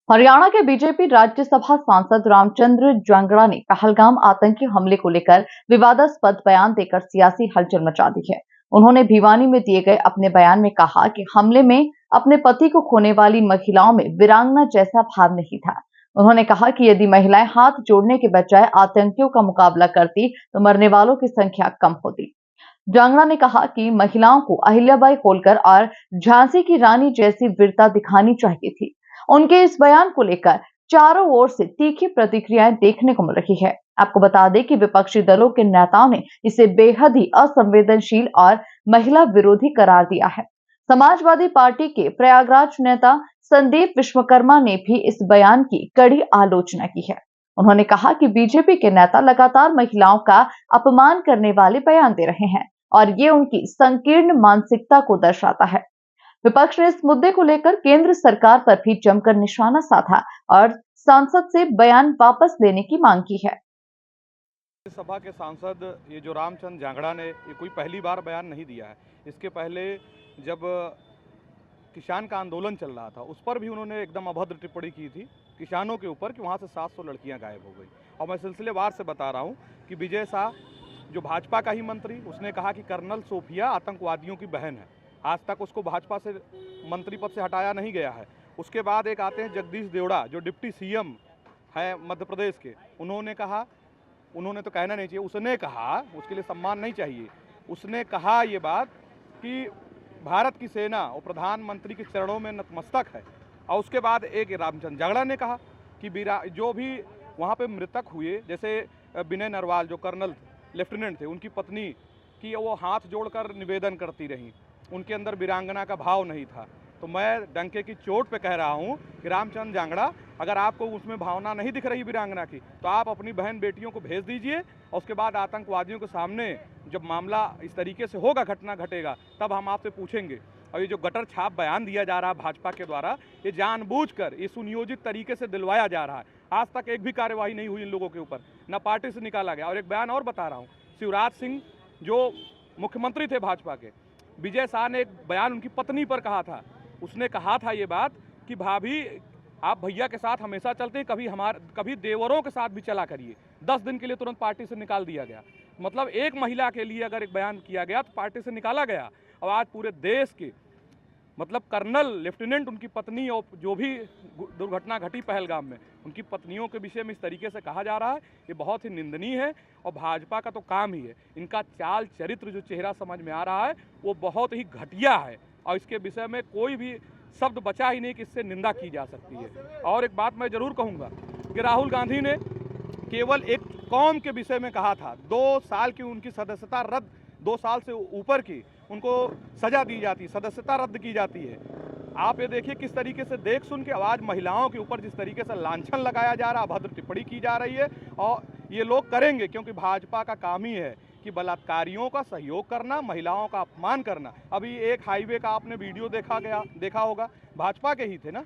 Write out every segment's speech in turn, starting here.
हरियाणा के बीजेपी राज्यसभा सांसद रामचंद्र जांगड़ा ने पहलगाम आतंकी हमले को लेकर विवादास्पद बयान देकर सियासी हलचल मचा दी है। उन्होंने भिवानी में दिए गए अपने बयान में कहा कि हमले में अपने पति को खोने वाली महिलाओं में वीरांगना जैसा भाव नहीं था। उन्होंने कहा कि यदि महिलाएं हाथ जोड़ने के बजाय आतंकियों का मुकाबला करती तो मरने वालों की संख्या कम होती। जांगड़ा ने कहा कि महिलाओं को अहिल्याबाई होलकर और झांसी की रानी जैसी वीरता दिखानी चाहिए थी। उनके इस बयान को लेकर चारों ओर से तीखी प्रतिक्रियाएं देखने को मिल रही है। आपको बता दें कि विपक्षी दलों के नेताओं ने इसे बेहद ही असंवेदनशील और महिला विरोधी करार दिया है। समाजवादी पार्टी के प्रयागराज नेता संदीप विश्वकर्मा ने भी इस बयान की कड़ी आलोचना की है। उन्होंने कहा कि बीजेपी के नेता लगातार महिलाओं का अपमान करने वाले बयान दे रहे हैं और ये उनकी संकीर्ण मानसिकता को दर्शाता है। विपक्ष ने इस मुद्दे को लेकर केंद्र सरकार पर भी जमकर निशाना साधा और सांसद से बयान वापस लेने की मांग की है। सभा के सांसद ये जो रामचंद्र जांगड़ा ने ये कोई पहली बार बयान नहीं दिया है। इसके पहले जब किसान का आंदोलन चल रहा था उस पर भी उन्होंने एकदम अभद्र टिप्पणी की थी किसानों के ऊपर कि वहाँ से 700 लड़कियाँ गायब हो गई। और मैं सिलसिलेवार से बता रहा हूँ कि विजय शाह जो भाजपा का ही मंत्री, उसने कहा कि कर्नल सोफिया आतंकवादियों की बहन है। आज तक उसको भाजपा से मंत्री पद से हटाया नहीं गया है। उसके बाद एक आते हैं जगदीश देवड़ा जो डिप्टी सीएम है मध्य प्रदेश के, उन्होंने कहा, उन्होंने तो कहना नहीं चाहिए, उसने कहा, उसके लिए सम्मान नहीं चाहिए, उसने कहा ये बात कि भारत की सेना और प्रधानमंत्री के चरणों में नतमस्तक है। और उसके बाद एक रामचंद्र जांगड़ा ने कहा कि जो भी वहाँ पे मृतक हुए, जैसे विनय नरवाल जो कर्नल लेफ्टिनेंट थे, उनकी पत्नी की वो हाथ जोड़कर निवेदन करती रहीं, उनके अंदर वीरांगना का भाव नहीं था। तो मैं डंके की चोट पे कह रहा हूँ कि रामचंद्र जांगड़ा, अगर आपको उसमें भावना नहीं दिख रही वीरांगना की, तो आप अपनी बहन बेटियों को भेज दीजिए और उसके बाद आतंकवादियों के सामने जब मामला इस तरीके से होगा, घटना घटेगा, तब हम आपसे पूछेंगे। और ये जो गटर छाप बयान दिया जा रहा है भाजपा के द्वारा, ये जानबूझकर, ये सुनियोजित तरीके से दिलवाया जा रहा है। आज तक एक भी कार्यवाही नहीं हुई इन लोगों के ऊपर, न पार्टी से निकाला गया। और एक बयान और बता रहा हूँ, शिवराज सिंह जो मुख्यमंत्री थे भाजपा के, विजय शाह ने एक बयान उनकी पत्नी पर कहा था। उसने कहा था ये बात कि भाभी आप भैया के साथ हमेशा चलते हैं, कभी देवरों के साथ भी चला करिए। 10 दिन के लिए तुरंत पार्टी से निकाल दिया गया। मतलब एक महिला के लिए अगर एक बयान किया गया तो पार्टी से निकाला गया। और आज पूरे देश के मतलब कर्नल, लेफ्टिनेंट, उनकी पत्नी और जो भी दुर्घटना घटी पहलगाम में, उनकी पत्नियों के विषय में इस तरीके से कहा जा रहा है, ये बहुत ही निंदनीय है। और भाजपा का तो काम ही है, इनका चाल चरित्र जो चेहरा समझ में आ रहा है वो बहुत ही घटिया है। और इसके विषय में कोई भी शब्द बचा ही नहीं कि इससे निंदा की जा सकती है। और एक बात मैं जरूर कहूँगा कि राहुल गांधी ने केवल एक कौम के विषय में कहा था। 2 साल की उनकी सदस्यता रद्द, 2 साल से ऊपर की उनको सजा दी जाती, सदस्यता रद्द की जाती है। आप ये देखिए किस तरीके से देख सुन के आवाज महिलाओं के ऊपर जिस तरीके से लांछन लगाया जा रहा, अभद्र टिप्पणी की जा रही है। और ये लोग करेंगे क्योंकि भाजपा का काम ही है कि बलात्कारियों का सहयोग करना, महिलाओं का अपमान करना। अभी एक हाईवे का आपने वीडियो देखा होगा, भाजपा के ही थे ना,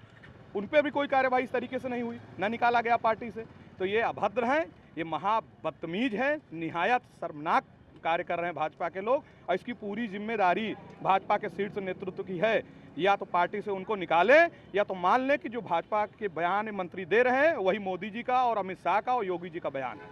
उन पर भी कोई कार्यवाही इस तरीके से नहीं हुई, ना निकाला गया पार्टी से। तो ये अभद्र हैं, ये महाबदतमीज हैं, निहायत शर्मनाक कार्य कर रहे हैं भाजपा के लोग। और इसकी पूरी जिम्मेदारी भाजपा के शीर्ष नेतृत्व की है। या तो पार्टी से उनको निकालें या तो मान लें कि जो भाजपा के बयान मंत्री दे रहे हैं वही मोदी जी का और अमित शाह का और योगी जी का बयान है।